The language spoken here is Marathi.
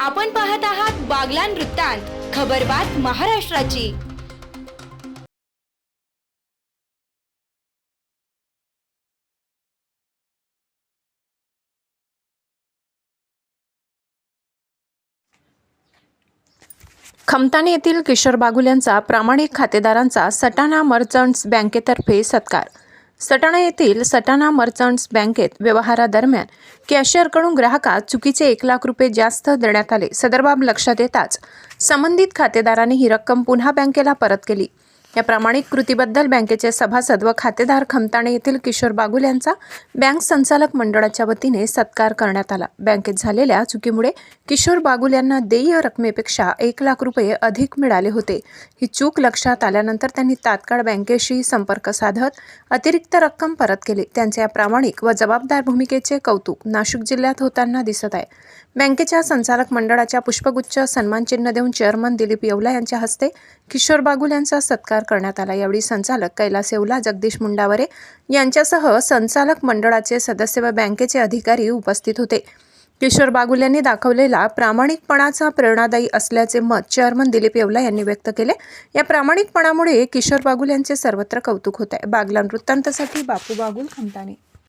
आपण पाहत आहात बागलान वृत्तांत, खबरबात महाराष्ट्राची। खमताणे येथील किशोर बागुल यांचा प्रामाणिक खातेदारांचा सटाणा मर्चंट्स बँकेतर्फे सत्कार। सटाणा येथील सटाणा मर्चंट्स बँकेत व्यवहारादरम्यान कॅशियरकडून ग्राहकास चुकीचे 1 लाख रुपये जास्त देण्यात आले। सदर बाब लक्षात येताच संबंधित खातेदाराने ही रक्कम पुन्हा बँकेला परत केली। या प्रामाणिक कृतीबद्दल बँकेचे सभासद व खातेदार खमताणे येथील किशोर बागुल यांचा बँक संचालक मंडळाच्या वतीने सत्कार करण्यात आला। बँकेत झालेल्या चुकीमुळे किशोर बागुल यांना देय रकमेपेक्षा 1 लाख रुपये अधिक मिळाले होते। ही चूक लक्षात आल्यानंतर त्यांनी तात्काळ बँकेशी संपर्क साधत अतिरिक्त रक्कम परत केली। त्यांच्या या प्रामाणिक व जबाबदार भूमिकेचे कौतुक नाशिक जिल्ह्यात होताना दिसत आहे। बँकेच्या संचालक मंडळाच्या पुष्पगुच्छ सन्मानचिन्ह देऊन चेअरमन दिलीप येवला यांच्या हस्ते किशोर बागुल यांचा सत्कार करण्यात आला। यावेळी संचालक कैलास येवला, जगदीश मुंडावरे यांच्यासह संचालक मंडळाचे सदस्य व बँकेचे अधिकारी उपस्थित होते। किशोर बागुल यांनी दाखवलेला प्रामाणिकपणाचा प्रेरणादायी असल्याचे मत चेअरमन दिलीप येवला यांनी व्यक्त केले। या प्रामाणिकपणामुळे किशोर बागुल यांचे सर्वत्र कौतुक होत आहे। बागलान वृत्तांतसाठी बापू बागुल, खमताणे।